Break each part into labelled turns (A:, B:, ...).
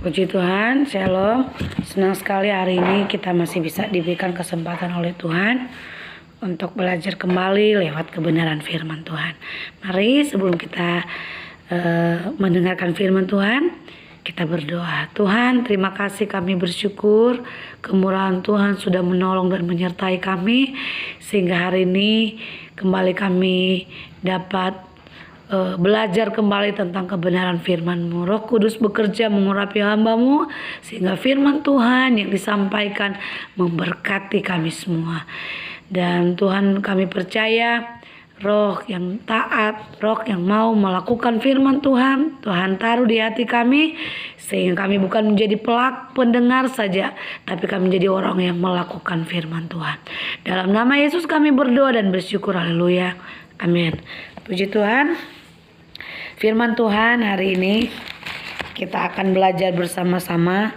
A: Puji Tuhan, Shalom. Senang sekali hari ini kita masih bisa diberikan kesempatan oleh Tuhan untuk belajar kembali lewat kebenaran firman Tuhan. Mari sebelum kita mendengarkan firman Tuhan, kita berdoa. Tuhan, terima kasih, kami bersyukur kemurahan Tuhan sudah menolong dan menyertai kami sehingga hari ini kembali kami dapat belajar kembali tentang kebenaran firman-Mu. Roh Kudus bekerja mengurapi hamba-Mu sehingga firman Tuhan yang disampaikan memberkati kami semua. Dan Tuhan, kami percaya roh yang taat, roh yang mau melakukan firman Tuhan, Tuhan taruh di hati kami sehingga kami bukan menjadi pendengar saja, tapi kami menjadi orang yang melakukan firman Tuhan. Dalam nama Yesus kami berdoa dan bersyukur. Haleluya. Amin. Puji Tuhan. Firman Tuhan hari ini kita akan belajar bersama-sama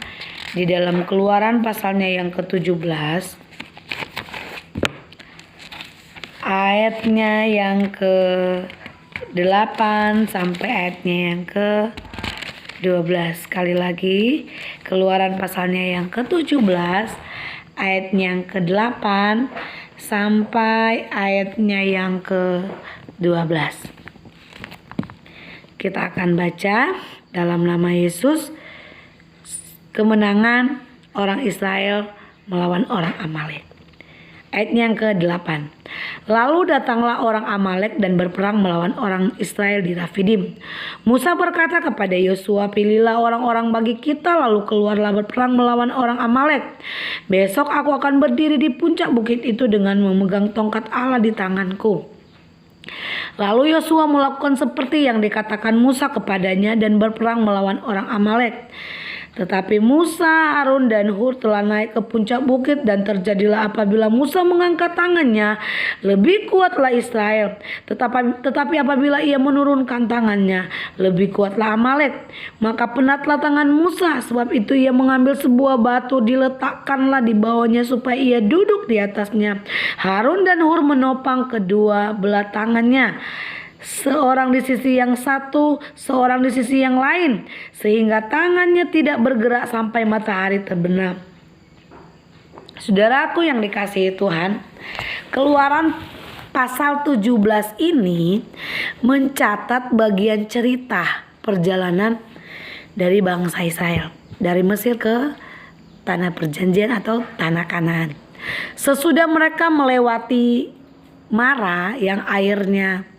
A: di dalam Keluaran pasalnya yang ke-17. Ayatnya yang ke-8 sampai ayatnya yang ke-12. Sekali lagi, Keluaran pasalnya yang ke-17, ayatnya yang ke-8 sampai ayatnya yang ke-12. Kita akan baca dalam nama Yesus kemenangan orang Israel melawan orang Amalek. Ayatnya yang ke-8. Lalu datanglah orang Amalek dan berperang melawan orang Israel di Rafidim. Musa berkata kepada Yosua, pilihlah orang-orang bagi kita lalu keluarlah berperang melawan orang Amalek. Besok aku akan berdiri di puncak bukit itu dengan memegang tongkat Allah di tanganku. Lalu Yosua melakukan seperti yang dikatakan Musa kepadanya dan berperang melawan orang Amalek. Tetapi Musa, Harun dan Hur telah naik ke puncak bukit dan terjadilah apabila Musa mengangkat tangannya, lebih kuatlah Israel. Tetapi apabila ia menurunkan tangannya, lebih kuatlah Amalek. Maka penatlah tangan Musa, sebab itu ia mengambil sebuah batu, diletakkanlah di bawahnya supaya ia duduk di atasnya. Harun dan Hur menopang kedua belah tangannya, seorang di sisi yang satu, seorang di sisi yang lain, sehingga tangannya tidak bergerak sampai matahari terbenam. Saudaraku yang dikasihi Tuhan, Keluaran pasal 17 ini mencatat bagian cerita perjalanan dari bangsa Israel dari Mesir ke tanah perjanjian atau tanah Kanaan. Sesudah mereka melewati Mara yang airnya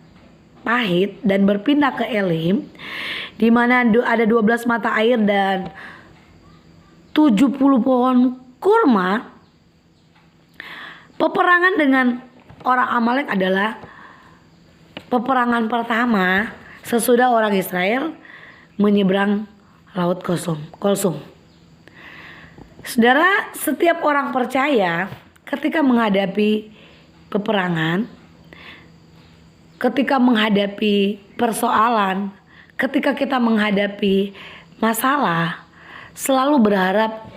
A: pahit dan berpindah ke Elim, di mana ada 12 mata air dan 70 pohon kurma. Peperangan dengan orang Amalek adalah peperangan pertama sesudah orang Israel menyeberang Laut Kulsum. Saudara, setiap orang percaya ketika menghadapi peperangan, ketika menghadapi persoalan, ketika kita menghadapi masalah, selalu berharap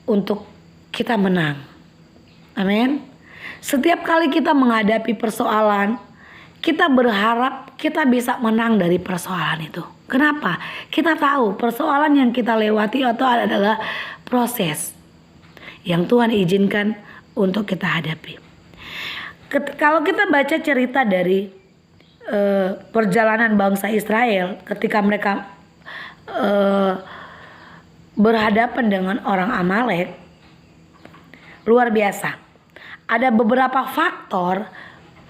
A: untuk kita menang. Amin. Setiap kali kita menghadapi persoalan, kita berharap kita bisa menang dari persoalan itu. Kenapa? Kita tahu persoalan yang kita lewati itu adalah proses yang Tuhan izinkan untuk kita hadapi. Kalau kita baca cerita dari perjalanan bangsa Israel ketika mereka berhadapan dengan orang Amalek, luar biasa. Ada beberapa faktor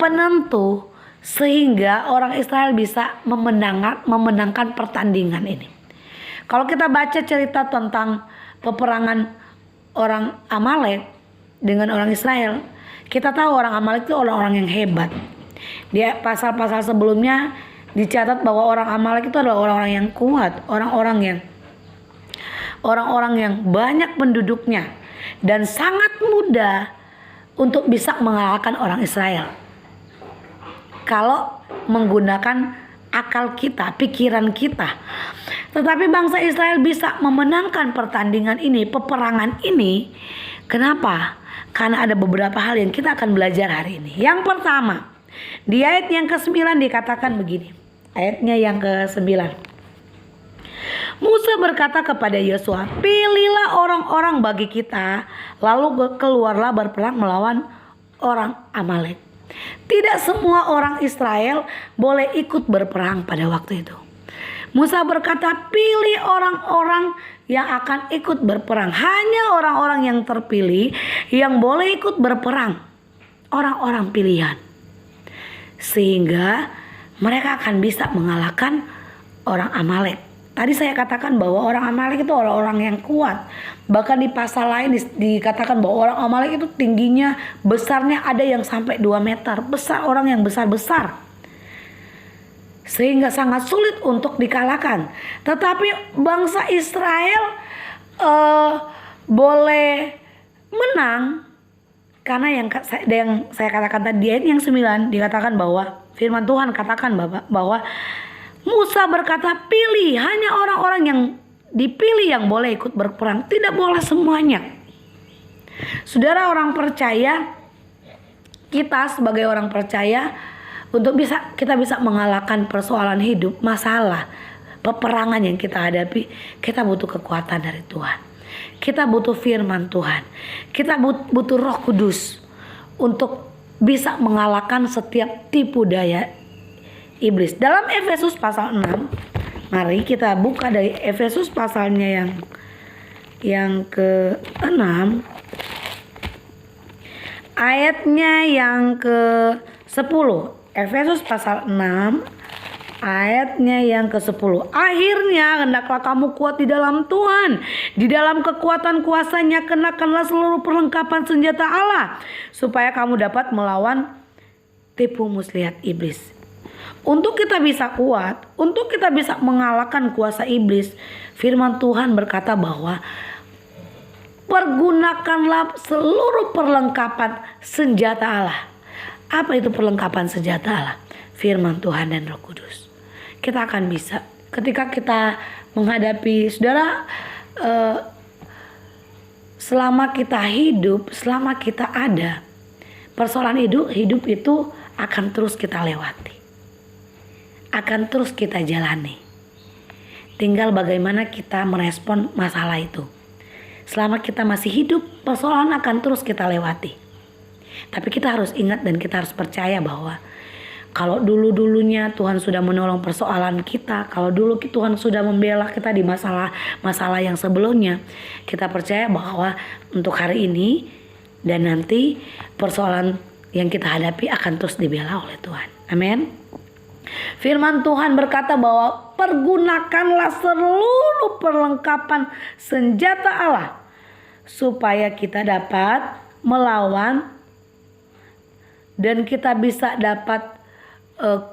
A: penentu sehingga orang Israel bisa memenangkan pertandingan ini. Kalau kita baca cerita tentang peperangan orang Amalek dengan orang Israel, kita tahu orang Amalek itu orang-orang yang hebat. Di pasal-pasal sebelumnya dicatat bahwa orang Amalek itu adalah orang-orang yang kuat, orang-orang yang banyak penduduknya dan sangat mudah untuk bisa mengalahkan orang Israel. Kalau menggunakan akal kita, pikiran kita. Tetapi bangsa Israel bisa memenangkan pertandingan ini, peperangan ini. Kenapa? Karena ada beberapa hal yang kita akan belajar hari ini. Yang pertama, di ayat yang ke-9 dikatakan begini. Ayatnya yang ke-9. Musa berkata kepada Yosua, pilihlah orang-orang bagi kita, lalu keluarlah berperang melawan orang Amalek. Tidak semua orang Israel boleh ikut berperang pada waktu itu. Musa berkata, pilih orang-orang yang akan ikut berperang. Hanya orang-orang yang terpilih yang boleh ikut berperang. Orang-orang pilihan. Sehingga mereka akan bisa mengalahkan orang Amalek. Tadi saya katakan bahwa orang Amalek itu orang-orang yang kuat. Bahkan di pasal lain dikatakan bahwa orang Amalek itu tingginya, besarnya ada yang sampai 2 meter. Besar, orang yang besar-besar. Sehingga sangat sulit untuk dikalahkan. Tetapi bangsa Israel boleh menang. Karena yang saya katakan tadi, ayat yang 9 dikatakan bahwa firman Tuhan katakan bahwa Musa berkata, pilih hanya orang-orang yang dipilih yang boleh ikut berperang. Tidak boleh semuanya. Saudara orang percaya, kita sebagai orang percaya, untuk kita bisa mengalahkan persoalan hidup, masalah, peperangan yang kita hadapi, kita butuh kekuatan dari Tuhan. Kita butuh firman Tuhan. Kita butuh Roh Kudus untuk bisa mengalahkan setiap tipu daya iblis. Dalam Efesus pasal 6, mari kita buka dari Efesus pasalnya yang ke-6, ayatnya yang ke-10. Efesus pasal 6 ayatnya yang ke-10. Akhirnya hendaklah kamu kuat di dalam Tuhan, di dalam kekuatan kuasa-Nya kenakanlah seluruh perlengkapan senjata Allah, supaya kamu dapat melawan tipu muslihat iblis. Untuk kita bisa kuat, untuk kita bisa mengalahkan kuasa iblis, firman Tuhan berkata bahwa pergunakanlah seluruh perlengkapan senjata Allah. Apa itu perlengkapan senjata Allah? Firman Tuhan dan Roh Kudus. Kita akan bisa ketika kita menghadapi, saudara, selama kita hidup, selama kita ada, persoalan hidup itu akan terus kita lewati, akan terus kita jalani. Tinggal bagaimana kita merespon masalah itu. Selama kita masih hidup, persoalan akan terus kita lewati. Tapi kita harus ingat dan kita harus percaya bahwa kalau dulu-dulunya Tuhan sudah menolong persoalan kita, kalau dulu Tuhan sudah membela kita di masalah yang sebelumnya, kita percaya bahwa untuk hari ini dan nanti persoalan yang kita hadapi akan terus dibela oleh Tuhan. Amin. Firman Tuhan berkata bahwa pergunakanlah seluruh perlengkapan senjata Allah supaya kita dapat melawan dan kita bisa dapat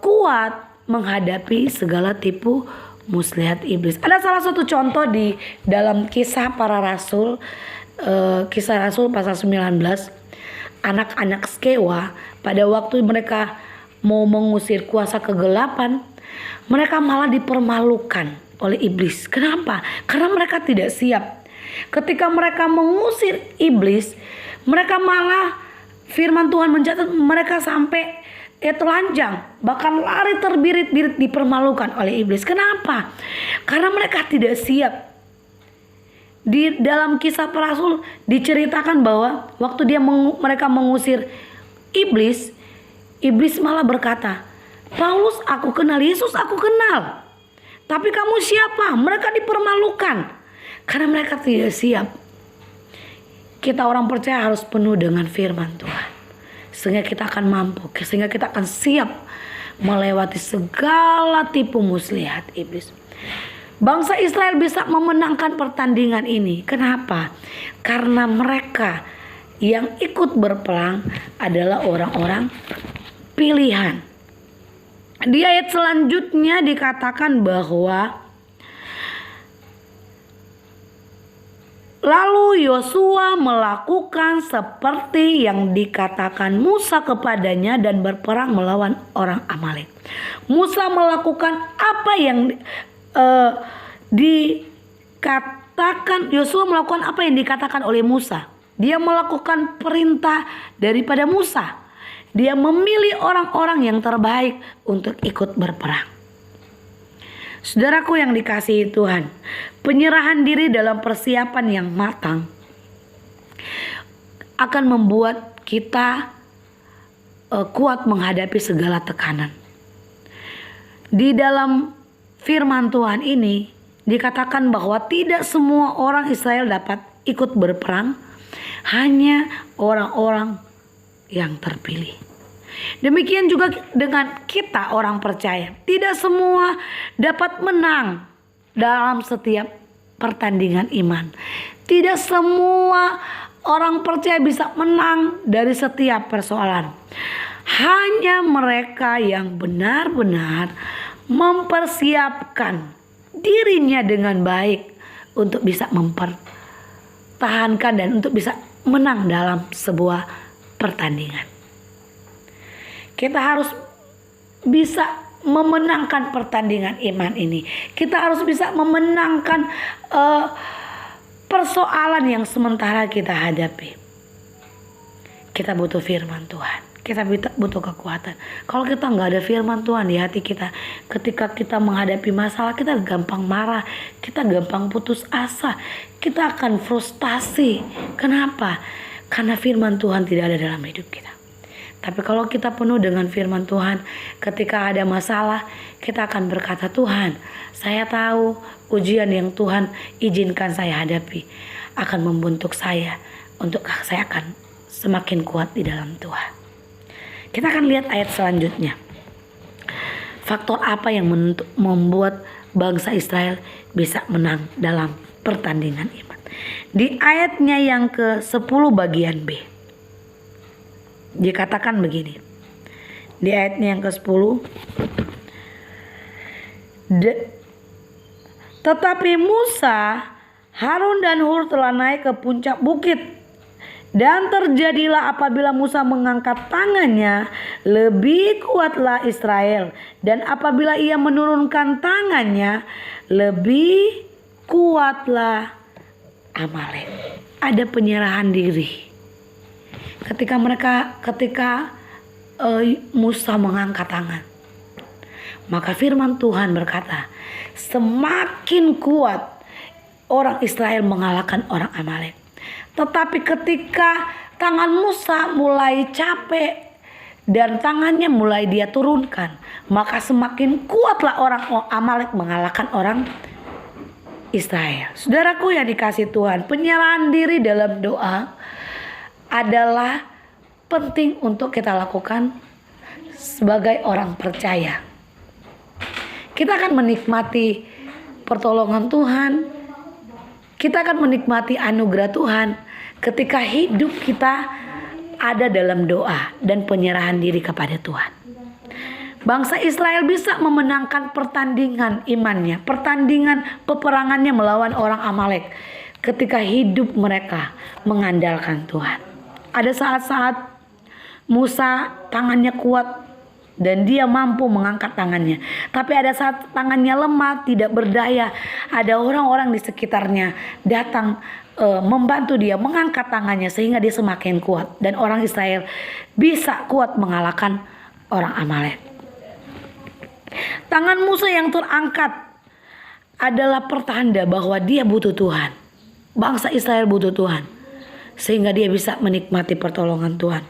A: kuat menghadapi segala tipu muslihat iblis. Ada salah satu contoh di dalam kisah para rasul, kisah rasul pasal 19. Anak-anak Skewa pada waktu mereka mau mengusir kuasa kegelapan, mereka malah dipermalukan oleh iblis. Kenapa? Karena mereka tidak siap. Ketika mereka mengusir iblis, mereka malah, firman Tuhan mencatat, mereka sampai telanjang, bahkan lari terbirit-birit, dipermalukan oleh iblis. Kenapa? Karena mereka tidak siap. Di dalam kisah para rasul diceritakan bahwa waktu mereka mengusir iblis, iblis malah berkata, Paulus aku kenal, Yesus aku kenal, tapi kamu siapa? Mereka dipermalukan karena mereka tidak siap. Kita orang percaya harus penuh dengan firman Tuhan, sehingga kita akan mampu, sehingga kita akan siap melewati segala tipu muslihat iblis. Bangsa Israel bisa memenangkan pertandingan ini. Kenapa? Karena mereka yang ikut berperang adalah orang-orang pilihan. Di ayat selanjutnya dikatakan bahwa lalu Yosua melakukan seperti yang dikatakan Musa kepadanya dan berperang melawan orang Amalek. Musa melakukan apa yang dikatakan, Yosua melakukan apa yang dikatakan oleh Musa. Dia melakukan perintah daripada Musa. Dia memilih orang-orang yang terbaik untuk ikut berperang. Saudaraku yang dikasihi Tuhan, penyerahan diri dalam persiapan yang matang akan membuat kita kuat menghadapi segala tekanan. Di dalam firman Tuhan ini dikatakan bahwa tidak semua orang Israel dapat ikut berperang, hanya orang-orang yang terpilih. Demikian juga dengan kita orang percaya. Tidak semua dapat menang dalam setiap pertandingan iman. Tidak semua orang percaya bisa menang dari setiap persoalan. Hanya mereka yang benar-benar mempersiapkan dirinya dengan baik untuk bisa mempertahankan dan untuk bisa menang dalam sebuah pertandingan. Kita harus bisa memenangkan pertandingan iman ini. Kita harus bisa memenangkan persoalan yang sementara kita hadapi. Kita butuh firman Tuhan. Kita butuh kekuatan. Kalau kita nggak ada firman Tuhan di hati kita, ketika kita menghadapi masalah, kita gampang marah, kita gampang putus asa, kita akan frustasi. Kenapa? Karena firman Tuhan tidak ada dalam hidup kita. Tapi kalau kita penuh dengan firman Tuhan, ketika ada masalah, kita akan berkata, Tuhan, saya tahu ujian yang Tuhan izinkan saya hadapi akan membentuk saya untuk saya akan semakin kuat di dalam Tuhan. Kita akan lihat ayat selanjutnya. Faktor apa yang membuat bangsa Israel bisa menang dalam pertandingan iman? Di ayatnya yang ke-10 bagian B. Dikatakan begini. Di ayatnya yang ke-10. Tetapi Musa, Harun dan Hur telah naik ke puncak bukit. Dan terjadilah apabila Musa mengangkat tangannya, lebih kuatlah Israel. Dan apabila ia menurunkan tangannya, lebih kuatlah Amalek. Ada penyerahan diri. Ketika Musa mengangkat tangan, maka firman Tuhan berkata, semakin kuat orang Israel mengalahkan orang Amalek. Tetapi ketika tangan Musa mulai capek dan tangannya mulai dia turunkan, maka semakin kuatlah orang Amalek mengalahkan orang Israel. Saudaraku yang dikasihi Tuhan, penyerahan diri dalam doa adalah penting untuk kita lakukan sebagai orang percaya. Kita akan menikmati pertolongan Tuhan. Kita akan menikmati anugerah Tuhan ketika hidup kita ada dalam doa dan penyerahan diri kepada Tuhan. Bangsa Israel bisa memenangkan pertandingan imannya, pertandingan peperangannya melawan orang Amalek ketika hidup mereka mengandalkan Tuhan. Ada saat-saat Musa tangannya kuat dan dia mampu mengangkat tangannya. Tapi ada saat tangannya lemah, tidak berdaya. Ada orang-orang di sekitarnya datang membantu dia mengangkat tangannya sehingga dia semakin kuat. Dan orang Israel bisa kuat mengalahkan orang Amalek. Tangan Musa yang terangkat adalah pertanda bahwa dia butuh Tuhan. Bangsa Israel butuh Tuhan. Sehingga dia bisa menikmati pertolongan Tuhan.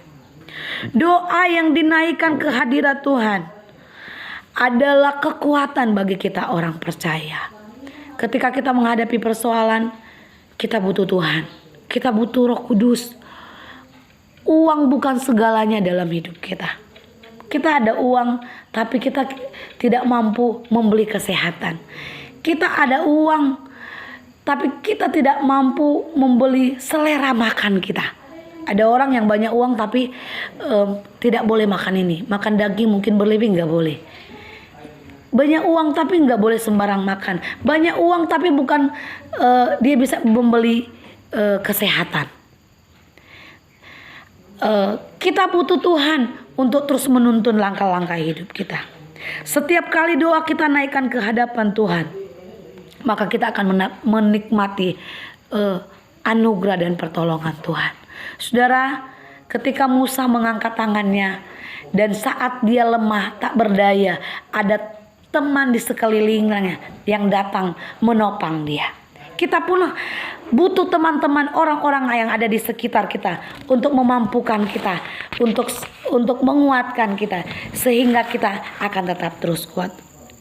A: Doa yang dinaikkan ke hadirat Tuhan adalah kekuatan bagi kita orang percaya. Ketika kita menghadapi persoalan, kita butuh Tuhan. Kita butuh Roh Kudus. Uang bukan segalanya dalam hidup kita. Kita ada uang, tapi kita tidak mampu membeli kesehatan. Kita ada uang, tapi kita tidak mampu membeli selera makan kita. Ada orang yang banyak uang tapi tidak boleh makan ini. Makan daging mungkin berlebih nggak boleh. Banyak uang tapi nggak boleh sembarang makan. Banyak uang tapi bukan dia bisa membeli kesehatan. Kita butuh Tuhan untuk terus menuntun langkah-langkah hidup kita. Setiap kali doa kita naikkan ke hadapan Tuhan, maka kita akan menikmati anugerah dan pertolongan Tuhan. Saudara, ketika Musa mengangkat tangannya dan saat dia lemah tak berdaya, ada teman di sekelilingnya yang datang menopang dia. Kita pun butuh teman-teman, orang-orang yang ada di sekitar kita untuk memampukan kita, untuk menguatkan kita, sehingga kita akan tetap terus kuat.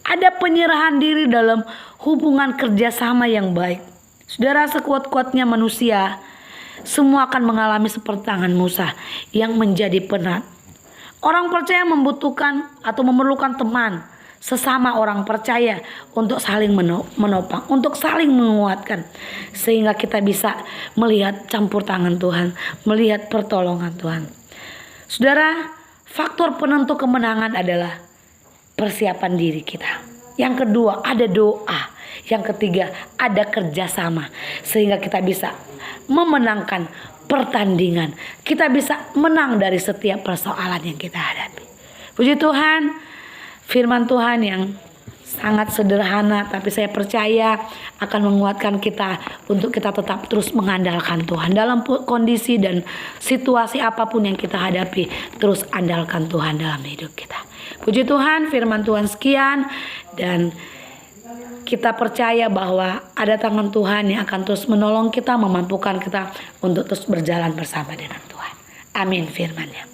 A: Ada penyerahan diri dalam hubungan kerjasama yang baik. Saudara, sekuat-kuatnya manusia, semua akan mengalami seperti tangan Musa yang menjadi penat. Orang percaya membutuhkan atau memerlukan teman, sesama orang percaya, untuk saling menopang, untuk saling menguatkan, sehingga kita bisa melihat campur tangan Tuhan, melihat pertolongan Tuhan. Saudara, faktor penentu kemenangan adalah persiapan diri kita. Yang kedua, ada doa. Yang ketiga, ada kerjasama, sehingga kita bisa memenangkan pertandingan. Kita bisa menang dari setiap persoalan yang kita hadapi. Puji Tuhan. Firman Tuhan yang sangat sederhana, tapi saya percaya akan menguatkan kita untuk kita tetap terus mengandalkan Tuhan dalam kondisi dan situasi apapun yang kita hadapi. Terus andalkan Tuhan dalam hidup kita. Puji Tuhan, firman Tuhan sekian, dan kita percaya bahwa ada tangan Tuhan yang akan terus menolong kita, memampukan kita untuk terus berjalan bersama dengan Tuhan. Amin firman-Nya.